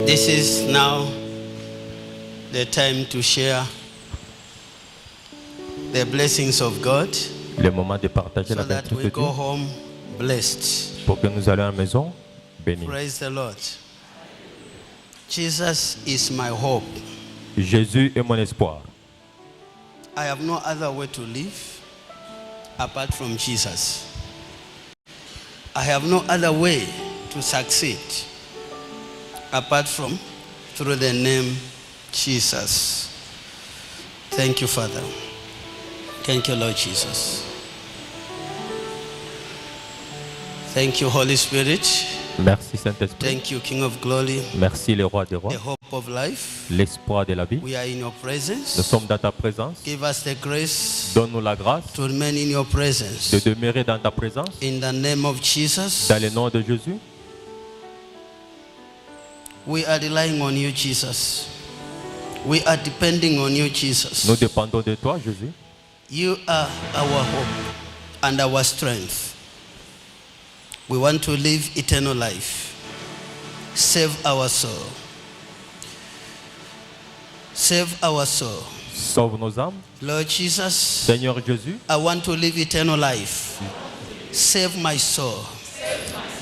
This is now the time to share the blessings of God, le moment de partager so la that bénédiction we de go Dieu home blessed. pour que nous allions à la maison bénis. Praise the Lord. Jesus is my hope. Jésus est mon espoir. I have no other way to live apart from Jesus. I have no other way to succeed apart from through the name Jesus. Thank you, Father. Thank you, Lord Jesus. Thank you, Holy Spirit. Merci Saint-Esprit. Thank you, King of Glory. Merci le roi des rois. The hope of life. L'espoir de la vie. We are in your presence. Nous sommes dans ta présence. Give us the grace Donne-nous la grâce to remain in your presence. de demeurer dans ta présence. In the name of Jesus. Dans le nom de Jésus. We are relying on you, Jesus. We are depending on you, Jesus. Nous dépendons de toi, Jésus. You are our hope and our strength. We want to live eternal life. Save our soul. Save our soul. Sauve nos âmes. Lord Jesus, Seigneur Jésus, I want to live eternal life. Save my soul.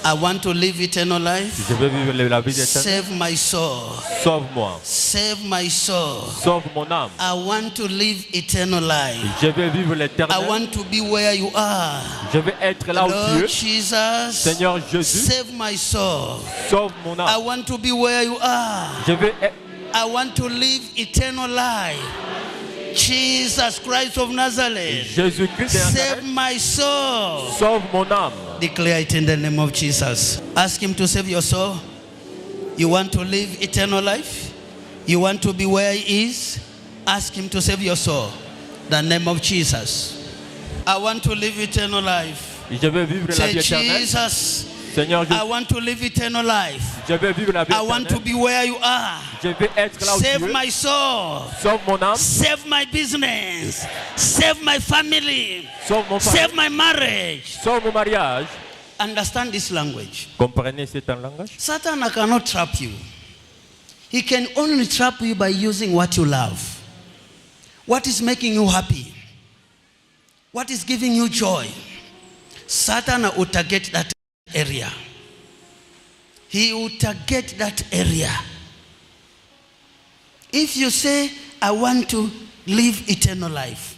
I want to live eternal life. je veux vivre la vie éternelle. Save my soul. Sauve-moi. Save my soul. Sauve mon âme. I want to live eternal life. Je veux vivre I l'éternel. want to be where you are. Je veux être là où tu Lord es. Jesus, Seigneur Jésus, save my soul. sauve mon I âme. want to be where you are. Je veux être I want to live eternal life. Jesus Christ of Nazareth, Jésus-Christ de save Nazareth. my soul. Sauve mon âme. Declare it in the name of Jesus. Ask him to save your soul. You want to live eternal life? You want to be where he is? Ask him to save your soul. The name of Jesus. I want to live eternal life. Je veux vivre la Say, vie éternelle. Jesus, Seigneur I Jésus, want to live eternal life. je veux vivre la vie I want to éternelle. be where you are. Je veux être là où tu Save es. my soul. Sauve mon âme. Save my business. Save my family. Sauve mon Save famille. my marriage. Sauve mon mariage. Understand this language. Comprenez cet langage? Satan cannot trap you. He can only trap you by using what you love. What is making you happy? What is giving you joy? Satan will target that area. He will target that area. If you say, I want to live eternal life,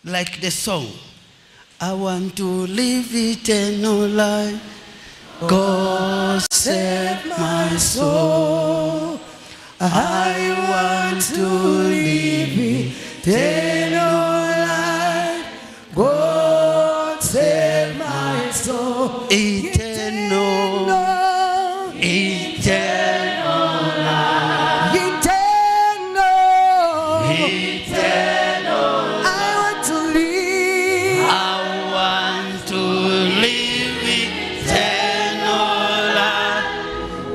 like the song, I want to live eternal life, God save my soul. I want to live eternal life, God save my soul. Eternal, eternal life, eternal, eternal. I want to live. I want to live eternal life.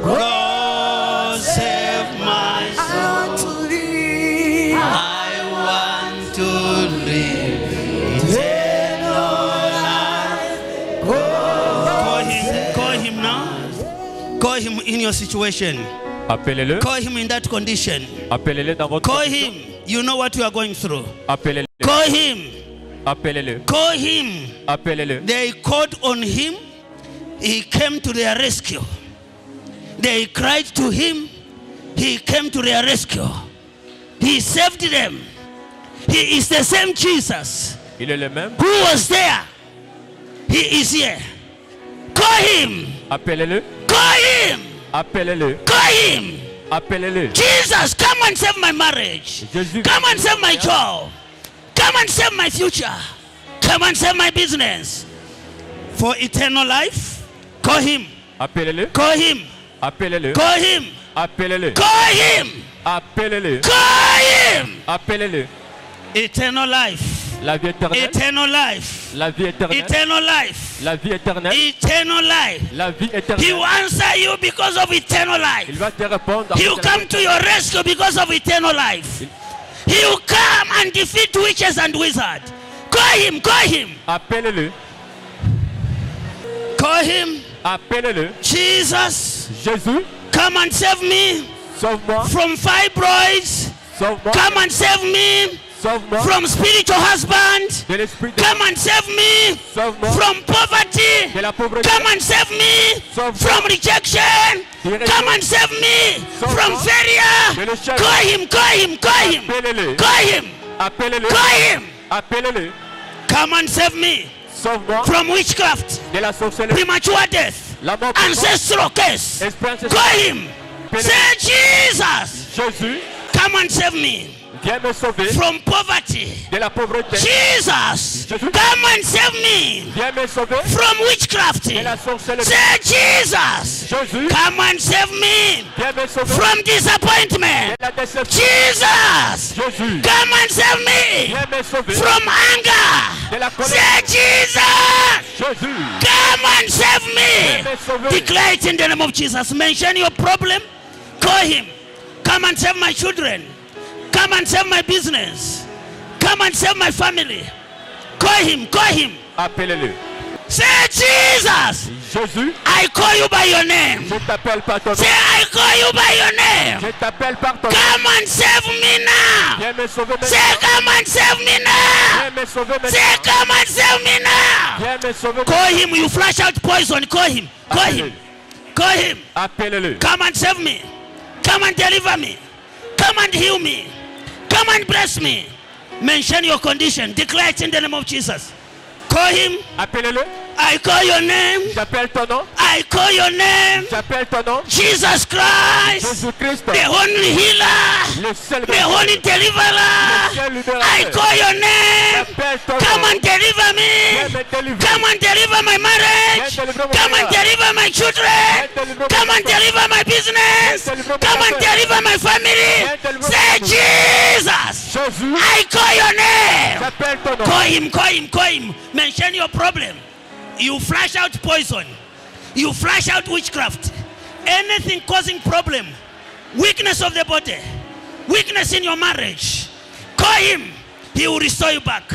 God save my soul. I want to live. I want to live eternal life. Call him now. Call him in your situation. Appelez-le. Call him in that condition. Appelez-le dans votre Call condition. him. You know what you are going through. Appelez-le. Call him. Appelez-le. Call him. Appelez-le. They called on him. He came to their rescue. They cried to him. He came to their rescue. He saved them. He is the same Jesus Il est le même. who was there. He is here. Call him. Appelez-le. Call him. Appelez-le. Call him. Appelez-le. Jesus, come and save my marriage. Jésus, Come and save my job. Come and save my future. Come and save my business. For eternal life, call him. appelez-le. Call him. Appelez-le. Call him. Appelez-le. Call him. Appelez-le. Call him. Appelez-le. Eternal life. La vie éternelle. Eternal life. La vie éternelle. Eternal life. La vie éternelle. Eternal life. La vie He éternelle. will answer you because of eternal life. Il va te répondre. He will come to your rescue because of eternal life. He will come and defeat witches and wizards. Call him, call him. Appelez-le. Call him. Appelez-le. Jesus, Jésus, Come and save me Sauve-moi. from fibroids. Sauve-moi. Come and save me Sauve-moi. from spiritual husband. De l'esprit de Come and save me Sauve-moi. from poverty. De la pauvreté. Come and save me Sauve-moi. from rejection. Come and save me from De failure. l'échec. Call him, call him, call him. Appelez-le. Call him, Appelez-le. call him. Appelez-le. Come and save me Sauve-moi. from witchcraft, De la sorcellerie. premature death, La mort. ancestral case. Esprit ancestral. Call him. Say Jesus. Jésus. Come and save me Viens me sauver from poverty. de la pauvreté. Jesus. Jésus. Come and save me Viens me sauver from witchcraft. de la sorcellerie. Say Jesus. Jésus. Come and save me Viens me sauver from disappointment. de la déception. Jesus. Jésus. Come and save me Viens me sauver from anger. de la colère. Say Jesus. Jésus. Come and save Viens me. me sauver. Declare it in the name of Jesus. Mention your problem. Call him. Come and save my children. Come and save my business. Come and save my family. Call him. Call him. Appelez-le. Say Jesus. Jésus. I call you by your name. Je t'appelle par ton nom. Say I call you by your name. Je t'appelle par ton nom. Come and save me now. Viens me sauver Say maintenant. come and save me now. Viens me sauver Say maintenant. come and save me now. Viens me sauver Call maintenant. him. You flash out poison. Call him. Call him. Call him. Appelez-le. Come and save me. Come and deliver me. Come and heal me. Come and bless me. Mention your condition. Declare it in the name of Jesus. Call him. Appelez-le. I call your name. J'appelle ton nom. I call your name. J'appelle ton nom. Jesus Christ. Jésus-Christ. The only healer. Le seul The only deliverer. seul libérateur. I call your name. J'appelle ton Come nom. and deliver me. Viens me délivrer. Come and deliver my marriage. Viens délivrer mon Come and mariage. deliver my children. Viens délivrer mon Come and mariage. deliver my business. Viens délivrer mon Come and affaire. deliver my family. Viens délivrer Say mon Jesus. Jésus. I call your name. J'appelle ton nom. Call him, call him, call him. Mention your problem. You flash out poison. You flash out witchcraft. Anything causing problem. Weakness of the body. Weakness in your marriage. Call him. He will restore you back.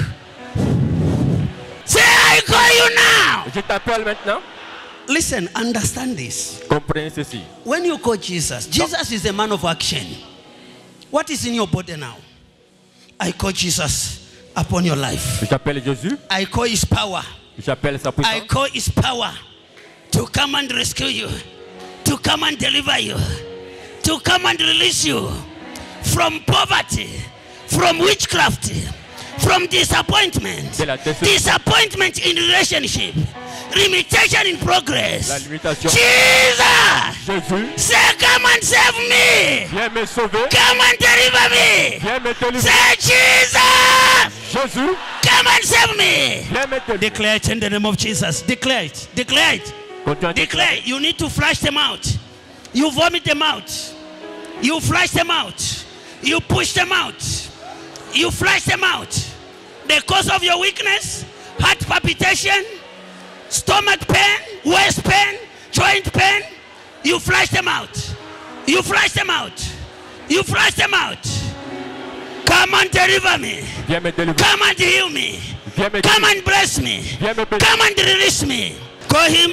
Say, I call you now. Je t'appelle maintenant. Listen, understand this. Comprenez ceci. When you call Jesus, Jesus is a man of action. What is in your body now? I call Jesus upon your life. J'appelle Jésus. I call his power. J'appelle sa I puissance. call his power to come and rescue you, to come and deliver you, to come and release you from poverty, from witchcraft, from disappointment, De la déception. disappointment in relationship, limitation in La progress. limitation. Jesus, Jésus. say, come and save me, Viens me sauver. come and deliver me. Viens me délivrer. Say, Jesus, Jésus. come and save me. Viens me délivrer. Declare it in the name of Jesus. Declare it. Declare it. Continue à Declare. déclarer. You need to flush them out. You vomit them out. You flush them out. You push them out. You flush them out. The cause of your weakness, heart palpitation, stomach pain, waist pain, joint pain, you flush them out. You flush them out. You flush them out. Come and deliver me. Viens me délivrer. Come and heal me. Viens me Come délivrer. and bless me. Viens me bénir. Come and release me. Call him.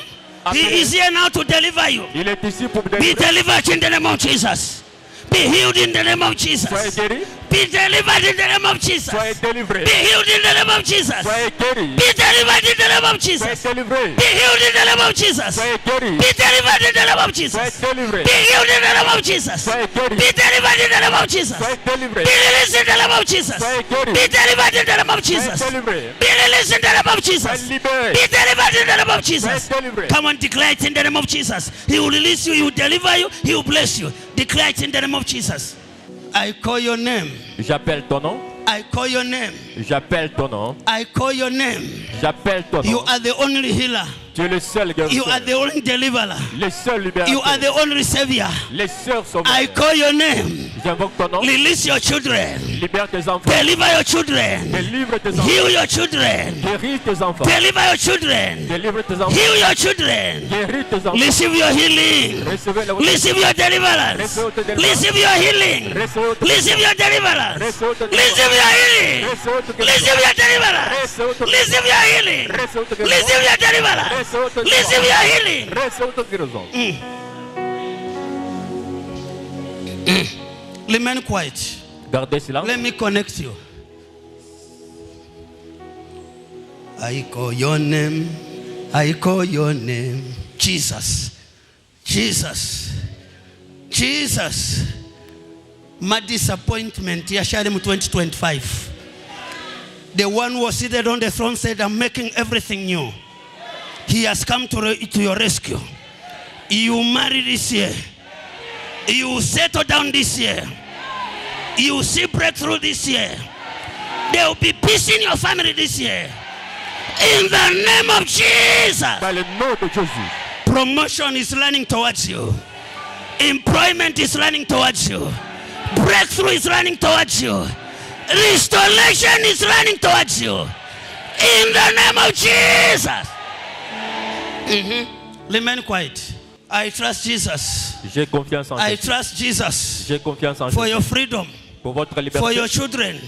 He is here now to deliver you. Il est ici pour me Be délivrer. delivered in the name of Jesus. Be healed in the name of Soyez Jesus. guéri. Be delivered in the name of Jesus. Soyez délivré. Be healed in the name of Jesus. Soyez guéri. Be delivered in the name of Soyez Jesus. délivré. Be healed in the name of Jesus. Soyez guéri. Be delivered in the name of Soyez Jesus. délivré. Be healed in the name of Jesus. Soyez guéri. Be delivered in the name of Jesus. Soyez délivré. Be released in the name of Jesus. Soyez guéri. Be delivered in the name of Soyez Jesus. délivré. Be released in the name of Soyez Jesus. libéré. Be delivered in the name of Jesus. Soyez délivré. Come and declare it in the name of Jesus. He will release you, he will deliver you, he will bless you. Declare it in the name of Jesus. I call your name. J'appelle ton nom. I call your name. J'appelle ton nom. I call your name. J'appelle ton You nom. are the only healer. Tu es le seul You are guérisseur. the only deliverer. Le seul You are libérateur. the only savior. Les sœurs sont I call your name. J'invoque ton nom. Release your children. Libère tes enfants. Deliver your children. Délivre tes enfants. Heal your children. Guéris tes enfants. Deliver your children. Délivre tes enfants. Heal your children. Guéris tes enfants. Receive your healing. Recevez la Receive your deliverance. Receive your healing. Receive your deliverance. Receive your healing. Receive your deliverance. Receive your healing. Receive your deliverance. Receive your healing. Recevez ta guérison. Remain quiet. Gardez silence. Let me connect you. I call your name. I call your name. Jesus. Jesus. Jesus. My disappointment, Yasharim 2025. The one who was seated on the throne said, I'm making everything new. He has come to your rescue. You marry this year. You settle down this year. You see breakthrough this year. There will be peace in your family this year. In the name of Jesus. Dans le nom de Jésus. Promotion is running towards you. Employment is running towards you. Breakthrough is running towards you. Restoration is running towards you. In the name of Jesus. Remain quiet. I trust Jesus. J'ai confiance en I Jésus. trust Jesus J'ai confiance en for Jésus. your freedom, Pour votre liberté, for your children,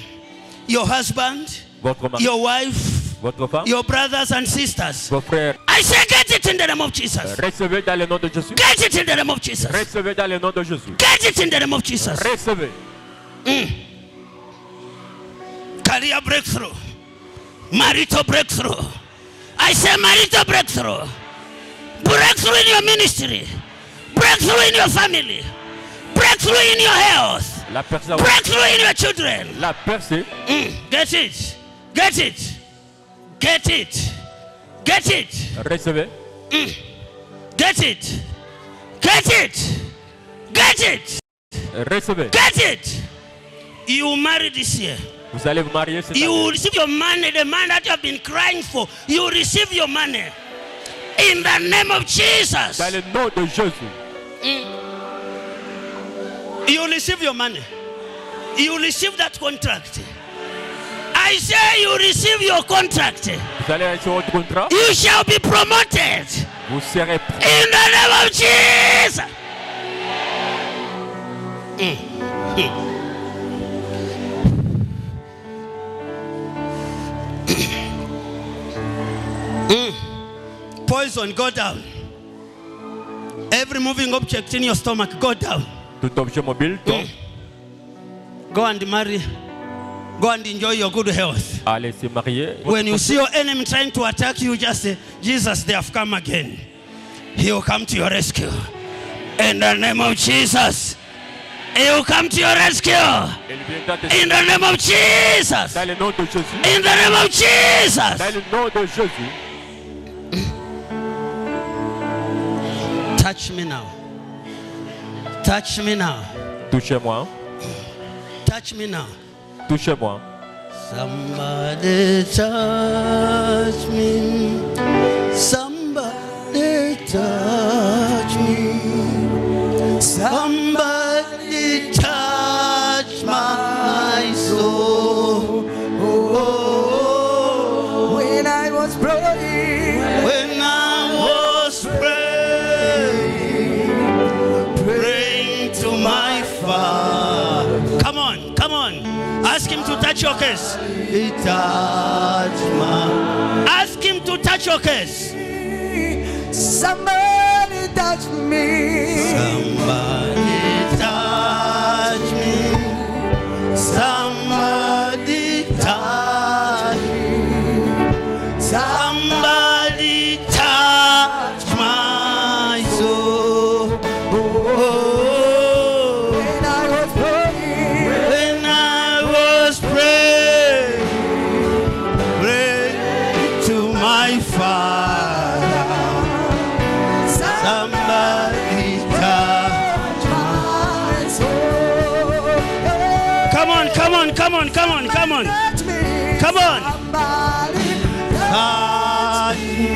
your husband, votre mari, your wife, votre femme, your brothers and sisters. vos frères. I say get it in the name of Jesus. Recevez dans le nom de Jésus. Get it in the name of Jesus. Recevez dans le nom de Jésus. Get it in the name of Jesus. Recevez. Career breakthrough. Marital breakthrough. I say marital breakthrough. Breakthrough in your ministry. Breakthrough in your family. Breakthrough in your health. La personne. Breakthrough in your children. La percée. Get it. Get it. Get it. Get it. Recevez. Get it. Get it. Get it. Recevez. Get it. You will marry this year. Vous allez vous marier cette You année. will receive your money, the man that you have been crying for. You will receive your money. In the name of Jesus. Dans le nom de Jésus. You will receive your money. You will receive that contract. I say you will receive your contract. Vous allez sur votre contrat. You shall be promoted. Vous serez In the name of Jesus. Poison, go down. Every moving object in your stomach, go down. tout objet mobile. Donc, Go and marry. Go and enjoy your good health. allez se marier. When you see your enemy trying to attack you, just say, Jesus, they have come again. He will come to your rescue. In the name of Jesus. He will come to your rescue. Il viendra te In the name of Jesus. dans le nom de Jésus. In the name of Dans Jesus. le nom de Jésus. Touch me now. Touch me now. Touchez-moi. Touch me now. Touchez-moi. Somebody touch me. Somebody touch me. Somebody touch my soul. Oh, When I was praying, when I was praying to my Father. Come on, come on. Ask him to touch your case. He touched my. Ask him to touch your case. somebody touched me. Somebody touch me. Somebody touch me. Somebody touch my soul. Oh, When I was praying, when I was praying, praying to my Father. Somebody touch. my soul. Come on, come on, come on, come on, come on. Touch me. Come on. Somebody Touch me.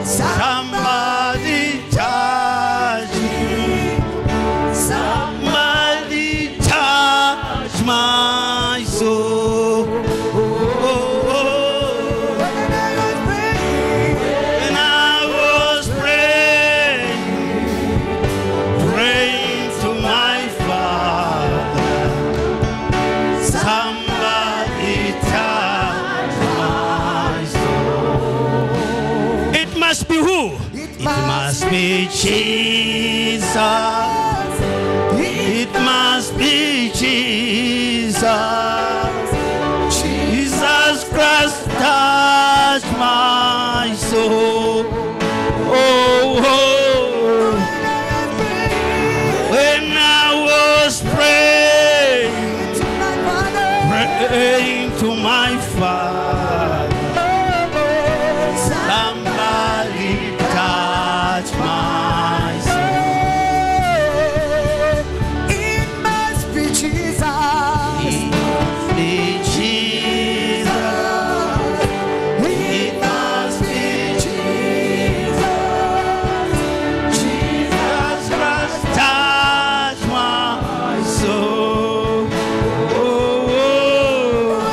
Somebody touch me. Somebody touch my soul. When I was praying, When I was praying to my Father, somebody touch my soul. It must be who? It must be Jesus. He be Jesus. Jesus Christ touch my soul. Oh, oh. When I was praying, praying to my Father, somebody touch my soul. It must be Jesus. Be Jesus. It must be Jesus. Jesus Christ touch my soul. Oh, oh.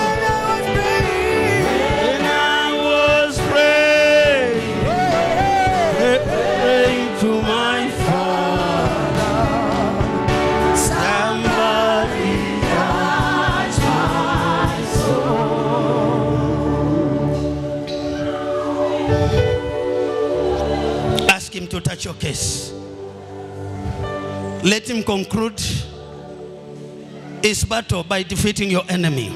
When I was praying, praying to my Father, somebody touch my soul. Ask him to touch your case. Let him conclude his battle by defeating your enemy.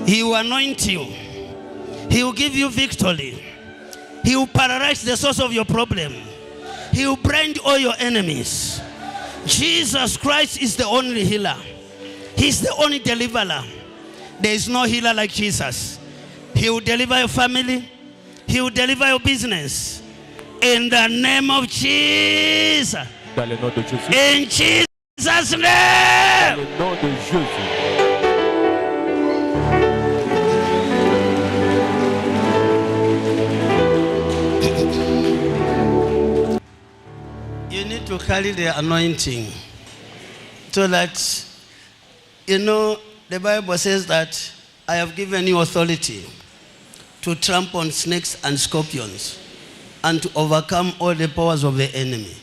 He will anoint you. He will give you victory. He will paralyze the source of your problem. He will blind all your enemies. Jesus Christ is the only healer. He's the only deliverer. There is no healer like Jesus. He will deliver your family. He will deliver your business. In the name of Jesus. Dans le nom de Jésus. In Jesus' Dans name. le nom de Jésus. You need to carry the anointing so that, you know, the Bible says that I have given you authority to trample on snakes and scorpions and to overcome all the powers of the enemy.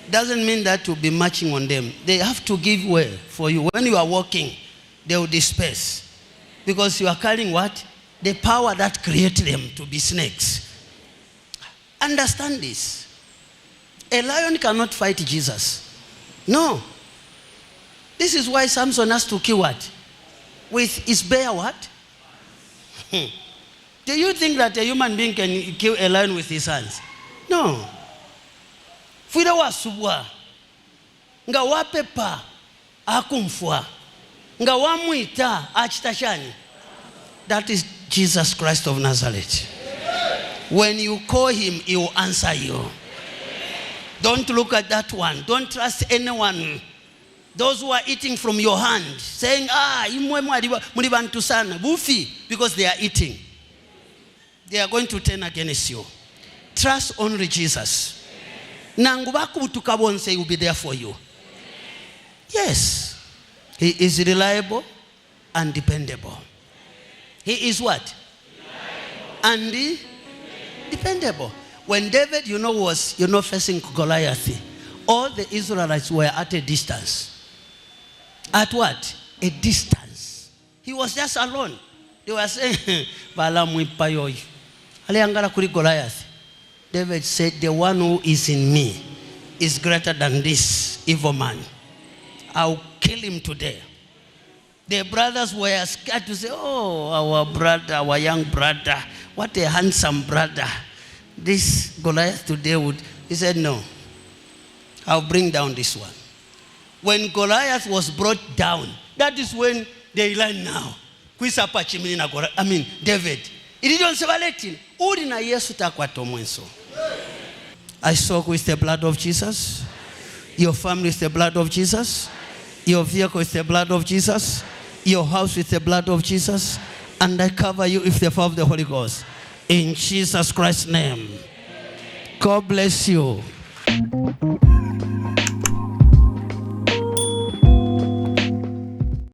Doesn't mean that you'll be marching on them. They have to give way for you. When you are walking, they will disperse. Because you are carrying what? The power that created them to be snakes. Understand this. A lion cannot fight Jesus. No. This is why Samson has to kill what? With his bare what? Do you think that a human being can kill a lion with his hands? No. Fuida wa subwa. Nga wapepa akumfwa. Nga wamuita achitashani. That is Jesus Christ of Nazareth. When you call him, he will answer you. Don't look at that one. Don't trust anyone. Those who are eating from your hand, saying, mulibantu sana, bufi, because they are eating. They are going to turn against you. Trust only Jesus. Nangubaku tukabonse will be there for you. Yes. He is reliable and dependable. He is what? Reliable. And dependable. When David, was, facing Goliath, all the Israelites were at a distance. At what? A distance. He was just alone. They were saying, Goliath. David said, the one who is in me is greater than this evil man. I'll kill him today. The brothers were scared to say, oh, our brother, our young brother, what a handsome brother. This Goliath today would, he said, no, I'll bring down this one. When Goliath was brought down, that is when they learn now. David. I soak with the blood of Jesus. Your family with the blood of Jesus. Your vehicle with the blood of Jesus. Your house with the blood of Jesus. And I cover you with the fire of the Holy Ghost. In Jesus Christ's name. God bless you.